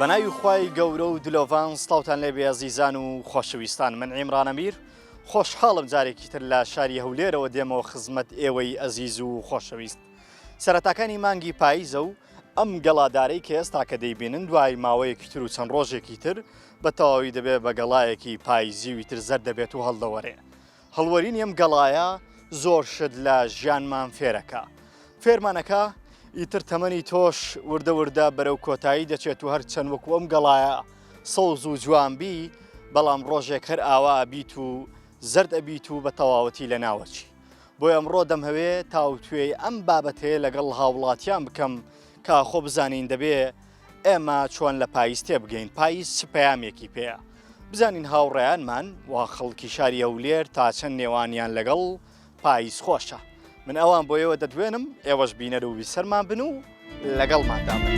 بەناوی خوای گەورە و دلۆڤان سڵاوتان لێبێ ئەزیزان و خۆشەویستان. من عیمران ئەمیر خۆشحاڵم جارێکی تر لە شاری هەولێرەوە دێمەوە خزمەت ئێوەی ئەزیز و خۆشەویست. سەرەتاکانی مانگی پاییزە و ئەم گەڵادارەی کە ئێستا کە دەیبینن دوای ماوەیەکی تر و چەند ڕۆژێکی تر بە تەواوی دەبێت بە گەڵایەکی پاییزیوی تر زەر دەبێت و هەڵدەوەرێ. هەڵوەرینی ئەم گەڵایە زۆر شت لە ژیانمان فێرەکە. فێرمانەکە ئیتر تەمەنی تۆش وردە وردە بەرەو کۆتایی دەچێت و هەر چەند وەکو ئەم گەڵایە سەوز و جوانبی، بەڵام ڕۆژێک هەر ئاوا ئەبیت و زەرد ئەبیت و بە تەواوەتی لە ناوەچی. بۆی ئەمڕۆ دەمهەوێ تاوتوێی ئەم بابەتەیە لەگەڵ هاوڵاتیان بکەم کە خۆ بزانین دەبێ ئێمە چۆن لە پاییز تێبگەین، پاییز چ پەیامێکی پێیە، بزانین هاوڕێیانمان وا خەڵکی شاری هەولێر تا چەند نێوانیان لەگەڵ پاییز خۆشە. من ئەوان بۆ ئێوە دەدوێنم، ئێوەش بینەر و بیسەرمان بن و لەگەڵماندا بن.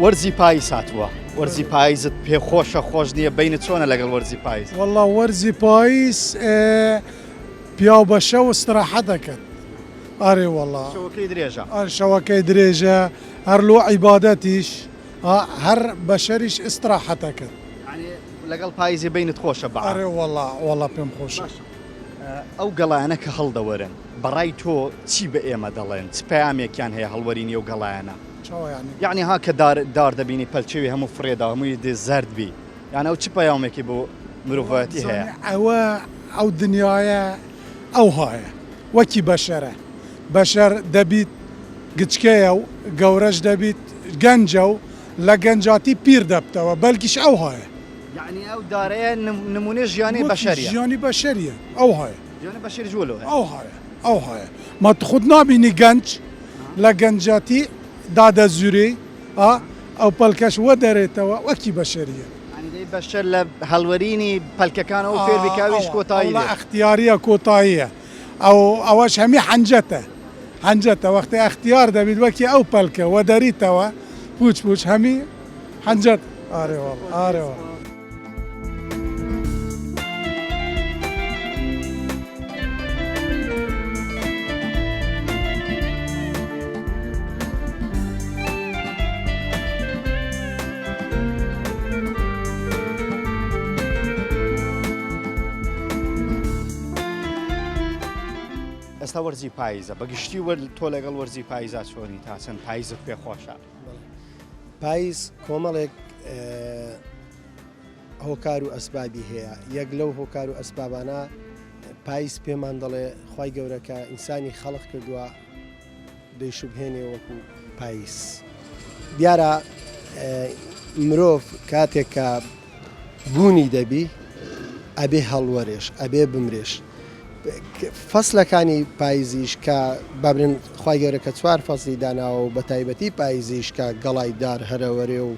وەرزی پاییز هاتووە. وەرزی پاییزت پێ خۆشە خۆش نییە؟ بینت چۆنە لەگەڵ وەرزی پاییز؟ والله وەرزی پاییز پیا بە شەو استراحە دەکەن. ئارێ والله شەوەکەی درێژە، شەوەکەی درێژە، هەر لۆ عیبادەتیش هەر بەشەریش استراحەتەکەن. لەگەڵ پاییزی بینت خۆشە بە؟ ئارێ والله پێم خۆشە. ئەو گەڵایانە کە هەڵدەوەرن بەڕای تۆ چی بە ئێمە دەڵێن؟ چ پەیامێکیان هەیە هەڵوەرینی ئەو گەڵایانە؟ یعنی ها کە دار دەبینی پەلچەوی هەموو فرێدا هەمووی دێ زەرد بی، یانە ئەو چ پەیامێکی بۆ مرۆڤەتی هەیە؟ ئەو دنیاە ئەو هایە وەکی بەشەرە. بەشەر دەبیت گچکەیە و گەورەش دەبیت گەنجە و لە گەنجاتی پیر دەبتەوە، بەلکیش ئەو هایە. یعنی ئەو دارەیە نمونێ ژیانی بەشەریە. ژیانی بەشەریە ئەو هایە. ژیانی بەشەری جوڵەوە ئەو هایە. ما خود نابینی گەنج لە گەنجاتی دادەزوری ئەو پەلکەش وە دەرێتەوە وەکی بەشەریە. بەشەر لە هەڵوەرینی پەلکەکانەوە فێربکاویش کۆتایی ئەختیاریە کۆتاییە. ئەوەش هەمی حەنجەتە وەختی ئەختیار دەبیت وەکی ئەو پەلکە وە دەریتەوە پوچ هەمی حەنجەت. ئارێوە ئێستا وەرزی پاییزە بەگشتی تۆ لەگەڵ وەرزی پاییزا چۆنی؟ تا چەند پاییزت پێ خۆشە؟ پاییز کۆمەڵێک هۆکار و ئەسبابی هەیە. یەک لەو هۆکار و ئەسبابانە پاییز پێمان دەڵێ خوای گەورەکە ئینسانی خەڵق کردووە دەیشوبهێنێ وەکو پاییز. دیارە مرۆڤ کاتێک کە بوونی دەبی ئەبێ هەڵوەرێش، ئەبێ بمرێش. فەسلەکانی پاییزیش کە بابرن خوای گەورەکە 4 فەسلی داناوە و بە تایبەتی پاییزیش کە گەڵای دار هەرەوەرێ و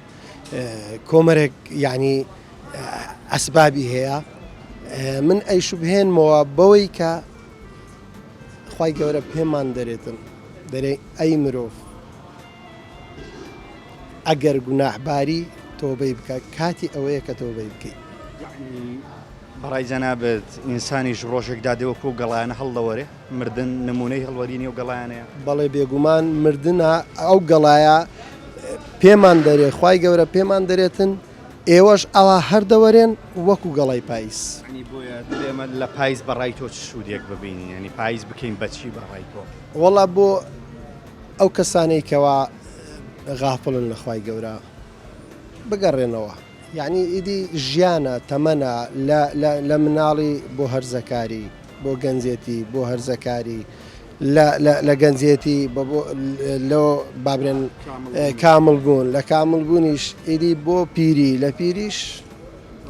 کۆمەرێک یعنی ئەسبابی هەیە. من ئەیشوبهێنمەوە بەوەی کە خوای گەورە پێمان دەرێتن دەرێ ئەی مرۆڤ ئەگەر گوناحباری تۆبەی بکە، کاتی ئەوەیە کە تۆبەی بکەیت. بەڕای جەنابەت ئینسانیش ڕۆژێکدا دێوەکو و گەڵایانە هەڵدەوەرێ؟ مردن نمونەی هەڵوەرینی و گەڵایانەیە؟ بەڵێ بێگومان مردنە ئەو گەڵایە پێمان دەرێ، خوای گەورە پێمان دەرێتن ئێوەش ئەوە هەردەوەرێن وەکو گەڵای پاییز. بۆیە ئێمە لە پاییز بەڕای تۆ چ سوودێک ببینین؟ ینی پاییز بکەین بەچی بەڕای تۆ؟ وەڵا بۆ ئەو کەسانەی کەوا غافڵن لە خوای گەورە بگەڕێنەوە. یعنی ئیدی ژیانە تەمەنە لە مناڵی بۆ هەرزەکاری، بۆ گەنجێتی، بۆ هەرزەکاری، لە گەنجێتی لەو بابرێن کامل بوون، لە کامل بوونیش ئیدی بۆ پیری، لە پیریش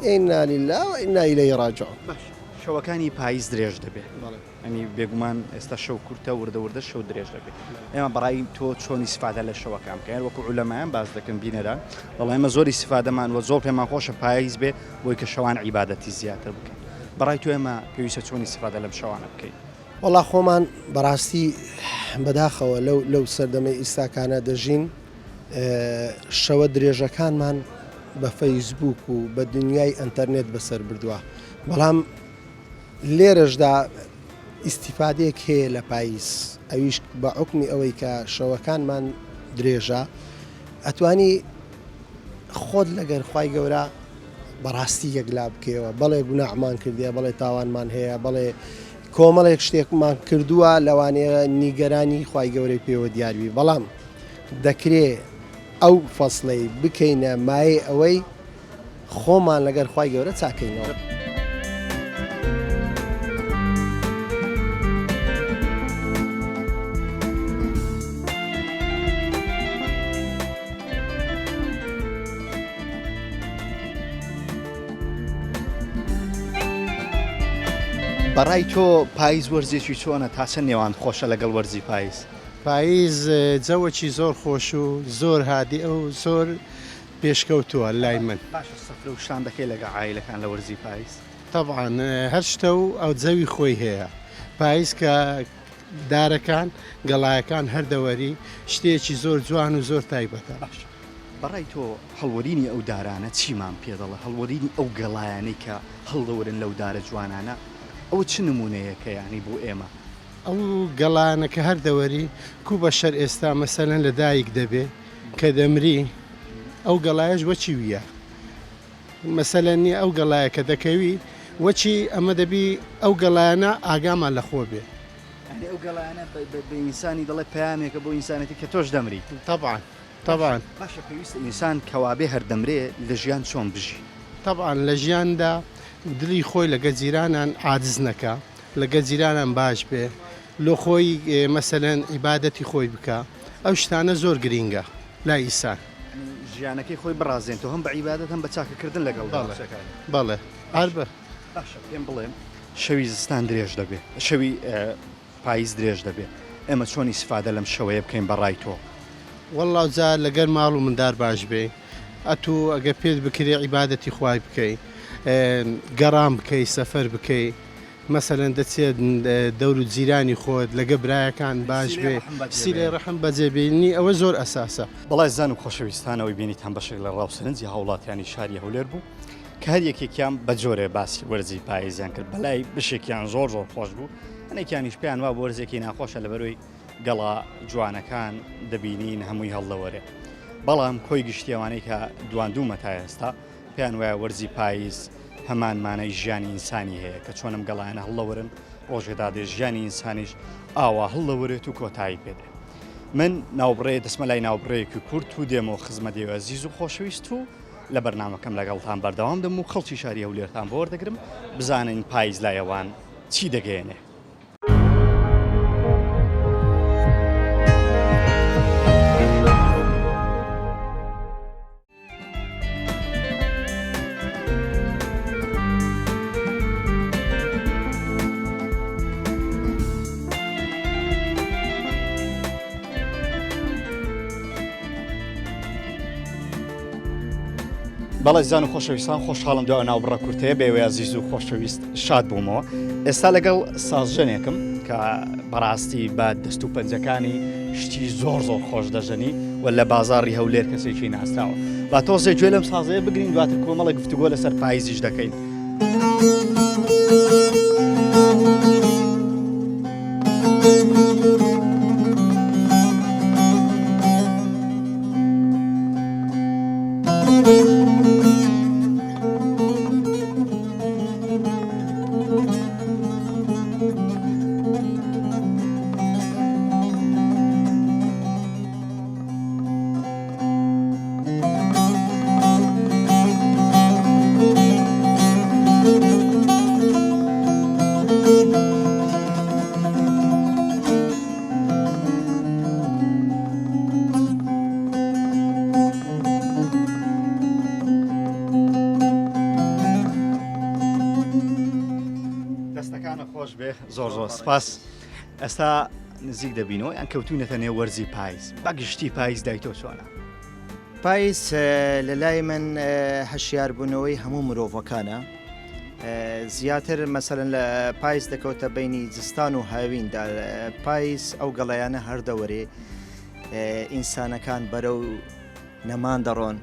ئینا لیلله و ئینا ئیلەیهی ڕاجعون. شەوەکانی پاییز درێژ دەبێت. ئەنی بێگومان ئێستا شەو کورتە وردە شەو درێژ دەبێت. ئێمە بەڕای تۆ چۆنی سفادە لە شەوەکان بکەین؟ وەکو عولەمایان باز دەکەن بینەران دەڵێ ئێمە زۆری سفادەمان وە زۆر پێمان خۆشە پاییز بێ بۆی کە شەوان عیبادەتی زیاتر بکەین. بەڕای تۆ ئێمە پێویستە چۆنی سفادە لەم شەوانە بکەین؟ وەڵا خۆمان بەڕاستی بەداخەوە لەو سەردەمەی ئیساکانە دەژین شەوە درێژەکانمان بە فەیسبوک و بە دنیای ئەنتەرنێت بەسەر بردووە بەڵام لێرەشدا ئیسیفادەیەک هەیە لە پاییز ئەویش بە عوکمی ئەوەی کە شەوەکانمان درێژە ئەتوانی خۆت لەگەر خوای گەورە بەڕاستی یەکلا بکەوە بەڵێ گوناحمان کردیە بەڵێ تاوانمان هەیە بەڵێ کۆمەڵێک شتێکمان کردووە لەوانەیە نیگەرانی خوای گەورەی پێوە دیاربی بەڵام دەکرێت ئەو فەسڵەی بکەینە مایە ئەوەی خۆمان لەگەر خوای گەورە چاکەینەوە. بەڕای تۆ پاییز وەرزێکی چۆنە تاسە نێوان خۆشە لەگەڵ وەرزی پاییز؟ پاییز جەوەکی زۆر خۆش و زۆر هادی ئەو زۆر پێشکەوتووە لای من. باشە سەفرە و شان دەکەی لەگە عایلەکان لە وەرزی پاییز؟ طبعاً هەر شتە و ئەو جەوی خۆی هەیە. پاییز کە دارەکان گەڵایەکان هەردەوەری شتێکی زۆر جوان و زۆر تایبەتە. باشە بەڕای تۆ هەڵوەرینی ئەو دارانە چیمان پێ دەڵێ؟ هەڵوەرینی ئەو گەڵایانەی کە هەڵدەورن لەو دارە جوانانە ئەو چ نمونەیەکە یعنی بۆ ئێمە؟ ئەو گەڵانە کە هەردەوەری کوو بەشەر ئێستا مەسەلەن لە دایک دەبێ کە دەمری ئەو گەڵایەش وەچی ویە مەسەلەنی ئەو گەڵایە کە دەکەوی وەچی ئەمە دەبی ئەو گەڵایانە ئاگامان لەخۆ بێ. ئەو گەڵایانە بە ئینسانی دەڵێ پەیامێکە بۆ ئینسانەتی کە تۆش دەمری. طبعاً باشە پێویستە ئینسان کەوابێ هەردەمرێ لە ژیان چۆن بژی؟ طبعاً لە ژیاندا دلی خۆی لەگە جیرانان عاجز نەکە لەگە جیرانان باش بێ لۆ خۆی مەسەلەن عیبادەتی خۆی بکە ئەو شتانە زۆر گرینگە لای ئیسان ژیانەکەی خۆی بڕازێن تۆ هەم بە عیبادەت هەم بە چاکەکردن لەگەڵ بەڵێ هەر بە باشە پێم بڵێن شەوی زستان درێژ دەبێت شەوی پاییز درێژ دەبێت ئێمە چۆنی سفادە لەم شەوەیە بکەین بەڕای تۆ؟ وەڵڵاو جار لەگەر ماڵ و مندار باش بێ ئەتوو ئەگە پێت بکرێ عیبادەتی خوای بکەی گەڕام بکەی سەفەر بکەی مەسەلەن دەچێت دەور و جیرانی خۆت لەگە برایەکان باش بێ سیلێ ڕەحم بەجێبێنی ئەوە زۆر ئەساسە. بەڵای زان و خۆشەویستانەوەی بینیتان بەشێک لە ڕاوسەرنجی هاوڵاتیانی شاری هەولێر بوو کە هەر یەکێکیان بە جۆرێ باسی وەرزی پاییزیان کرد بەلای بشێکیان زۆر خۆش بوو هەنێکیانیش پێیان وا وەرزێکی ناخۆشە لەبەرۆی گەڵا جوانەکان دەبینین هەمووی هەڵدەوەرێ بەڵام کۆی گشتیەوانەی کە دواندوومە تا ئێستا پێیان وایە وەرزی پاییز هەمان مانای ژیانی ئینسانی هەیە کە چۆنم گەڵایانە هەڵدەوەرن ڕۆژێدا دێ ژیانی ئینسانیش ئاوا هەڵدەوەرێت و کۆتایی پێدێ. من ناوبڕێ دەسمە لای ناوبڕەیەکی کورد و دێمەوە خزمەتی عەزیز و خۆشەویست و لە بەرنامەکەم لەگەڵتان بەردەوام دەم و خەڵکی شاری هەولێرتان بۆ وەردەگرم بزانین پاییز لایەوان چی دەگەێنێ. بەڵێ زان و خۆشەویستان خۆشحاڵم دوای ناوبڕە کورتەیە بێوێ عەزیز و خۆشەویست شاد بوومەوە. ئێستا لەگەڵ سازژەنێکم کە بەڕاستی بە دەست و پەنجەکانی شتی زۆر خۆش دەژەنی و لە بازاڕی هەولێر کەسێکی ناسراوە با تۆزێ گوێ لەم سازەیە بگرین دواتر کۆمەڵە گفتوگۆ لەسەر پاییزیش دەکەین. زۆر سپاس. ئێستا نزیک دەبینەوە یان کەوتونەتە نێو وەرزی پاییز بەگشتی پاییز دایتۆ چۆنە؟ پاییز لە لای من هەشیاربوونەوەی هەموو مرۆڤەکانە زیاتر مەسەلەن لە پاییز دەکەوتە بینی جستان و هاویندا پاییز ئەو گەڵایانە هەردەوەرێ ئینسانەکان بەرەو نەمان دەڕۆن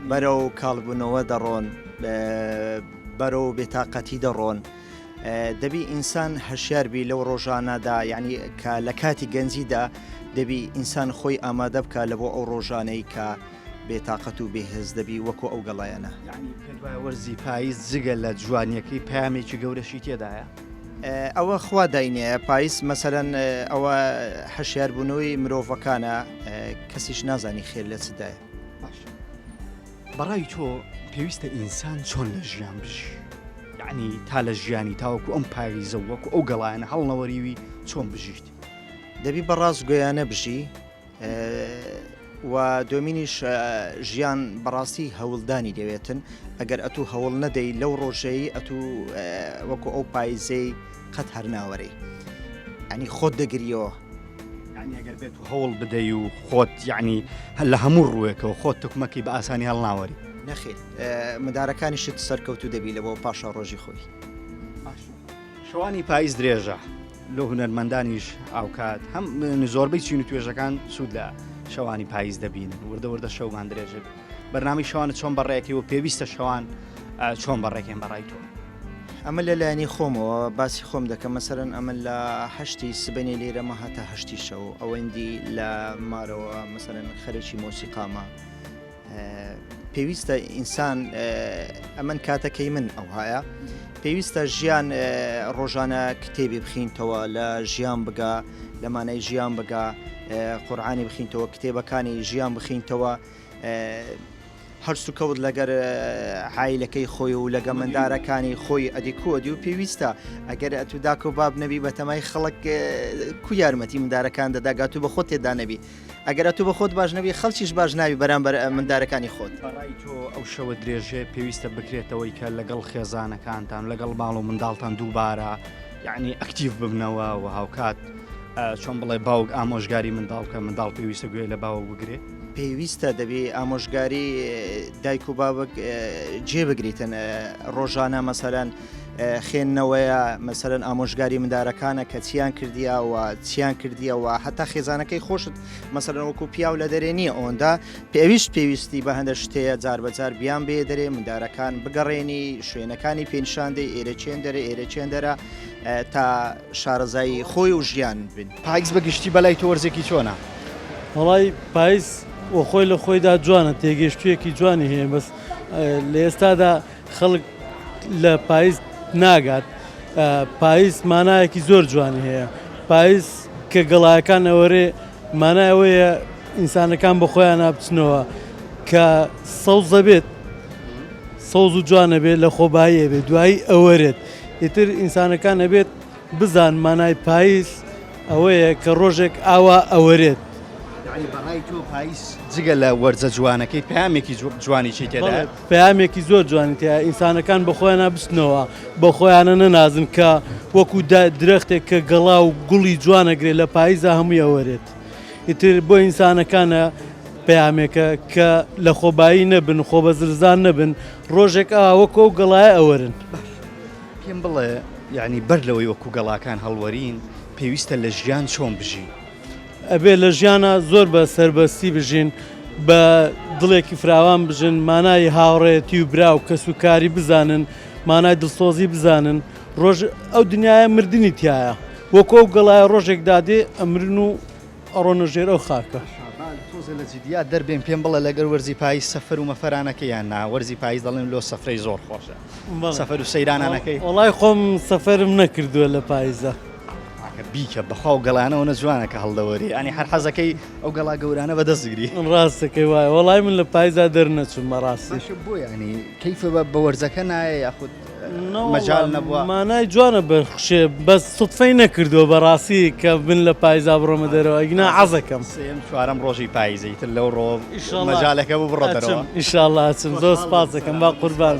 بەرەو کاڵبوونەوە دەڕۆن بەرەو بێتاقەتی دەڕۆن دەبی ئینسان هەشیاربی لەو ڕۆژانەدا یعنی کە لە کاتی گەنجیدا دەبی ئینسان خۆی ئامادە بکە لە بۆ ئەو ڕۆژانەی کە بێتاقەت و بێهێز دەبی وەکو ئەو گەڵایەنە وەرزی پاییز جگە لە جوانیەکەی پامێکی گەورەشی تێدایە ئەوە خوا داینێ پاییز مەسەرەن ئەوە هەشیاربوونەوەی مرۆڤەکانە کەسیش نازانی خێر لە چدایە بەڕای تۆ پێویستە ئینسان چۆن لە ژیان بژی یعنی تا لە ژیانی تاوەکو ئەم پاییزە وەکو ئەو گەڵایەنە هەڵنەوەریوی چۆن بژیت دەبی بەڕاست گویانە بژی و دومینیش ژیان بەڕاستی هەوڵدانی دەوێتن ئەگەر ئەتوو هەوڵ نەدەی لەو ڕۆژەی ئەتوو وەکو ئەو پایزەی قەت هەر ناوەڕێ ئەنی خۆت دەگریەوە ئەگەر بێت و هەوڵ بدەی و خۆت یعنی لە هەموو ڕوویەکەوە خۆت تکمەکی بە ئاسانی هەڵناوەری نەخێت مدارەکانیشت سەرکەوتو دەبی لە بۆ پاشا ڕۆژی خۆی شەوانی پاییز درێژە لە هونەرمەندانیش ئاوکات هەم زۆربەی چین و توێژەکان سوود لە شەوانی پاییز دەبینن وردە شەومان درێژە بەرنامی شەوانە چۆن بەڕێکی و پێویستە شەوان چۆن بەڕێکێن بەڕای تۆ ئەمە لە لایەنی خۆمەوە باسی خۆم دەکەم مەسەرەن ئەمە لە هەشتی سبەنێ لێرەمە هەتا هەشتی شەو ئەوەندی لە مارەوە مەسەرەن خەرێکی مۆسیقامە پێویستە ئینسان ئەمن کاتەکەی من ئەو هەیە پێویستە ژیان ڕۆژانە کتێبی بخینتەوە لە ژیان بگا لەمانەی ژیان بگا قورعانی بخینتەوە کتێبەکانی ژیان بخینتەوە هەرسو کەوت لەگەر حیلەکەی خۆی و لەگە مندارەکانی خۆی ئەدیکۆدی و پێویستە ئەگەر ئەتو داک و باب نەبی بە تەمای خەڵک کو یارمەتی مندارەکان دەداگات و بە خۆت تێدا نەبی ئەگەر ئەتو بە خۆت باش نەبی خەڵکیش باش ناوی بەرامبەر مندارەکانی خۆت بەڕای تۆ ئەو شەوە درێژێ پێویستە بکرێتەوەی کە لەگەڵ خێزانەکانتان لەگەڵ باڵ و منداڵتان دووبارە یعنی ئەکتیڤ ببنەوە و هاوکات چۆن بڵێ باوک ئامۆژگاری منداڵکە منداڵ پێویستە گوێ لە باوە بگرێت پێویستە دەبێ ئامۆژگاری دایک و بابک جێبگریتن ڕۆژانە مەسەرەن خوێندنەوەیە مەسەرەن ئامۆژگاری مندارەکانە کە چیان کردیەوە چیان کردیەوە هەتا خێزانەکەی خۆشت مەسەرەن وەکو پیاو لە دەرێ نییە ئەوەندا پێویستی بە هەندە شتەیە جار بەجار بیان بێ دەرێ مندارەکان بگەڕێنی شوێنەکانی پێنیشاندەی ئێرە چێن دەرە ئێرە چێن دەرە تا شارەزایی خۆی و ژیان بن پاییز بەگشتی بەلای تۆ وەرزێکی چۆنە وڵی پاییز و خۆی لە خۆیدا جوانە تێگەشتوویەکی جوانی هەیە بەس لە ئێستادا خەڵک لە پاییز ناگات پاییز مانایەکی زۆر جوانی هەیە پاییز کە گەڵایەکان ئەوەرێ مانای ئەوەیە ئینسانەکان بە خۆیان نابچنەوە کە سەوز دەبێت سەوز و جوانە بێت لە خۆباییە بێت دوایی ئەوەرێت ئیتر ئینسانەکان ئەبێت بزان مانای پاییز ئەوەیە کە ڕۆژێک ئاوا ئەوەرێت بەڕای تۆ پاییز جگە لە وەرزە جوانەکەی پامێکی جوانیی تێدا پامێکی زۆر جوانی تیا ئینسانەکان بە خۆیان نابستنەوە بە خۆیانە نەنازن کە وەکو درەختێک کە گەڵا و گوڵی جوانەگرێت لە پاییزە هەمووی ئەوەرێت ئیتر بۆ ئینسانەکانە پامێکە کە لە خۆبایی نەبن خۆ بە زرزان نەبن ڕۆژێک وەکو ئەو گەڵایە ئەوەرن پێم بڵێ یعنی بەر لەوەی وەکو گەڵاکان هەڵوەرین پێویستە لە ژیان چۆن بژین ئەبێ لە ژیانە زۆر بە سەربەستی بژین بە دڵێکی فراوان بژن مانای هاوڕێتی و برا و کەسوکاری بزانن مانای دڵسۆزی بزانن ڕۆژ ئەو دنیاە مردنی تایە وەکو ئەو گەڵایە ڕۆژێک دادێ ئەمرن و ئەڕۆنە ژێر ئەو خاکە تۆزە لە جدیا دەربێن پێم بڵێ لەگەر وەرزی پاییز سەفەر و مەفەرانەکەیان نا وەرزی پاییز دەڵێن لۆ سەفرەی زۆر خۆشە سەفەر و سەیرانانەکەی وڵای خۆم سەفەرم نەکردووە لە پاییزە بیکە بەخوا و گەڵانەوە نەجوانەکە هەڵدەوەری ئەنی هەر حەزەکەی ئەو گەڵا گەورانە بەدەستگری ڕاستەکەی وایە وەڵای من لە پاییزا دەرنەچوم بەڕاستی بۆ ینی کەیفە بە وەرزەکە نایە یاخود مەجال نەبووە مانای جوانە بەخشێ بەس سوتفەی نەکردووە بەڕاستی کە بن لە پاییزا بڕۆمە دەرەوە ئیگنا عەزەکەم سێم چوارەم ڕۆژی پاییزەی تر لەو ڕۆ مەجالەکە بوو بڕۆ دەرەوە ئیشاڵڵا ئەچم زۆر سپاس دەکەم با قوربان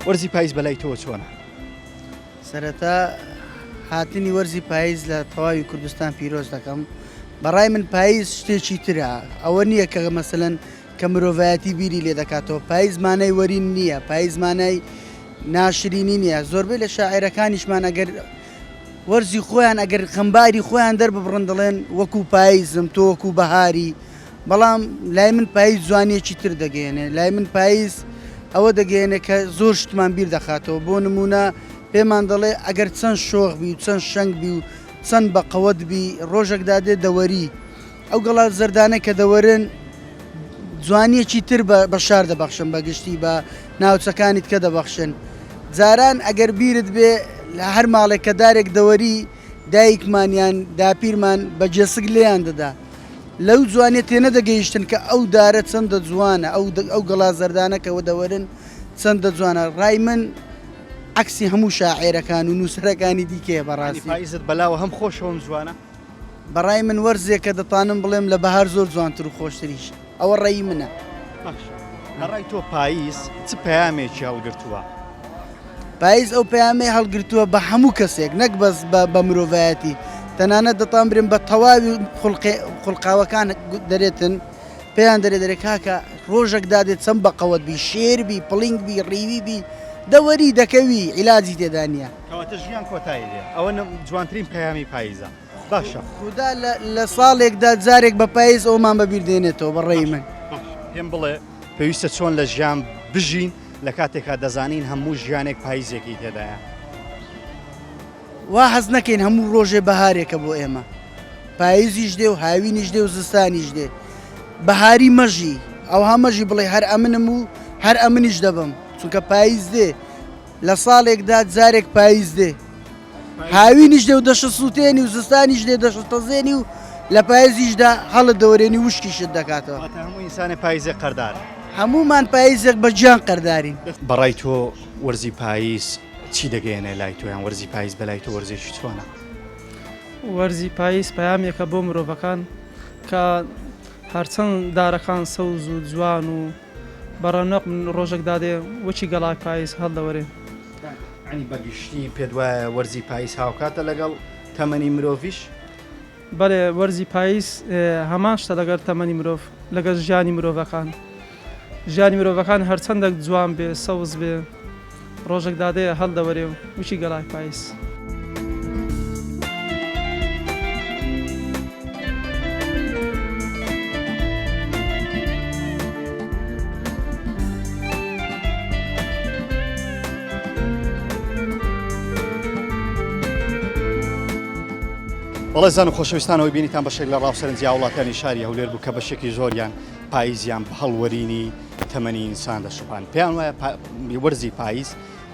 وەرزی پاییز بەلای تۆ چۆنە سەرەتا هاتنی وەرزی پاییز لە تەواوی کوردستان پیرۆز دەکەم بەڕای من پاییز شتێکی ترە ئەوە نییە کە مەسەلەن کە مرۆڤایەتی بیری لێ دەکاتەوە. پاییز مانای وەرین نییە، پاییز مانای ناشرینی نییە. زۆربەی لە شاعیرەکانیشمان ئەگەر وەرزی خۆیان ئەگەر خەمباری خۆیان دەرببڕن دەڵێن وەکو پاییزم تۆ وەکو بەهاری. بەڵام لای من پاییز جوانیەکی تر دەگەێنێ، لای من پاییز ئەوە دەگەێنێ کە زۆر شتمان بیر دەخاتەوە. بۆ نمونە پێمان دەڵێ ئەگەر چەند شۆخ بی و چەند شەنگ بی و چەند بە قەوەت بی ڕۆژێکدا دێ دەوەری. ئەو گەڵا زەردانە کە دەوەرن جوانیەکی تر بە شار دەبەخشن، بە گشتی بە ناوچەکانیت کە دەبەخشن. جاران ئەگەر بیرت بێ لە هەر ماڵێک کە دارێک دەوەری دایکمانیان داپیرمان بە جێسک لێیان دەدا. لەو جوانێت تێنە دەگەیشتن کە ئەو دارە چەندە جوانە، ئەو گەڵا زەردانەکەەوە دەوەرن چەندە جوانە. ڕای من عکسی هەموو شاعێرەکان و نووسەرەکانی دیکێ بەڕاستی. پاییزت بەلاوە هەم خۆشەوەم جوانە. بەڕای من وەرزێک کە دەتوانم بڵێم لە بەهار زۆر جوانتر و خۆشتریش. ئەوە ڕێی منە. لەڕای تۆ پاییز چ پەیامێکی هەڵگرتووە؟ پاییز ئەو پەیامەی هەڵگرتووە بە هەموو کەسێک، نەک بەس بە مرۆڤایەتی. تەنانەت دەتان برێن بە تەواوی خوڵقاوەکان دەرێتن، پێیان دەرێ کاکە ڕۆژێک دادێت چەند بە قەوەت بی، شێر بی، پڵنگ بی، ڕیوی بی، دەوەری دەکەوی عیلاجی تێدا نییە. کەواتە ژیان کۆتایی دێ. ئەوە جوانترین پەیامی پاییزە. باشە. خوددا لە ساڵێکدا جارێک بە پاییز ئەومان بەبیر دێنێتەوە بەڕێی من. پێم بڵێ پێویستە چۆن لە ژیان بژین لە کاتێکا دەزانین هەموو ژیانێک پاییزێکی تێدایە. وا حەز نەکەین هەموو ڕۆژێ بەهارێکە بۆ ئێمە. پاییزیش دێ و هاوینیش دێ و زستانیش دێ. بەهاری مەژی ئەو هەمەژی بڵێ هەر ئەمنم و هەر ئەمنیش دەبم، چونکە پاییز دێ لە ساڵێکدا جارێک پاییز دێ. هاوینیش دێ و دەشە سووتێنی و زستانیش دێ دەشە تەزێنی و لە پاییزیشدا هەڵت دەوەرێنی وشکیشت دەکاتەوە. هەموو ئینسانی پاییزێک قەردار. هەمومان پاییزێک بە گیان قەردارین. بەڕای تۆ وەرزی پاییز چی دەگەێنێ لای تۆیان وەرزی پاییز بەلای تۆ وەرزێکی چۆنە؟ وەرزی پاییز پەیامێکە بۆ مرۆڤەکان کە هەرچەند دارەکان سەوز و جوان و بەڕەنەق ڕۆژێک دادێ وەچی گەڵای پاییز هەڵدەوەرێ. ینی بەگشتی پێت وایە وەرزی پاییز هاوکاتە لەگەڵ تەمەنی مرۆڤیش؟ بەڵێ وەرزی پاییز هەمان شتە لەگەڵ تەمەنی مرۆڤ، لەگەڵ ژیانی مرۆڤەکان. ژیانی مرۆڤەکان هەرچەندێک جوان بێ سەوز بێ ڕۆژێک دادەیە هەڵدەوەرێ و وچی گەڵای پاییز. بەڵێزان و خۆشەویستانەوەی بینیتان بەشێک لە ڕاوسەرنجیا وڵاتانی شاری هەولێر بوو کە بەشێکی زۆریان پاییزیان بە هەڵوەرینی تەمەنی ئینسان دەشوپان. پێیان وایە وەرزی پاییز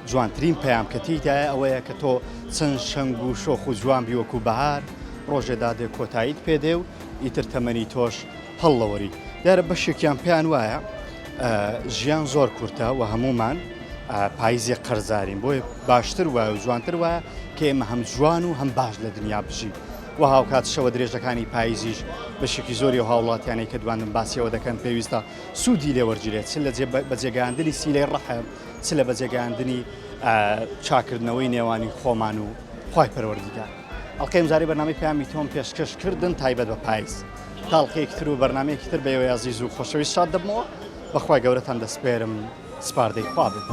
جوانترین پەیامکەتیدایە ئەوەیە کە تۆ چەند شەنگ و شۆخ و جوان بیوەکو بەهار ڕۆژێدا دێ کۆتاییت پێدێ و ئیتر تەمەنی تۆش هەڵەوەری. دیارە بەشێکیان پێیان وایە ژیان زۆر کورتە و هەمومان پاییزێک قەرزارین، بۆیە باشتر وایە و جوانتر وایە کە ئێمە هەم جوان و هەم باش لە دنیا بژین. و هاوکات شەوە درێژەکانی پاییزیش بەشێکی زۆری و هاوڵاتیانەی کە دوانم باسیەوە دەکەن پێویستە سوودی لێوەرگیرێت، چ لە بەجێگەاندنی سیلەی ڕەحم، چ لە بەجێگەاندنی چاکردنەوەی نێوانی خۆمان و خوای پەروەردیگار. ئەڵقەی ئەمجارەی بەرنامەی پەیامی تۆم پێشکەشکردن تایبەت بە پاییز. تاڵقەیەکی تر و بەرنامەیەکی تر بەوەی عەزیز و خۆشەویست شاد دەبمەوە. بەخوای گەورەتان دەسپێرم، سپاردەی خوا بێت.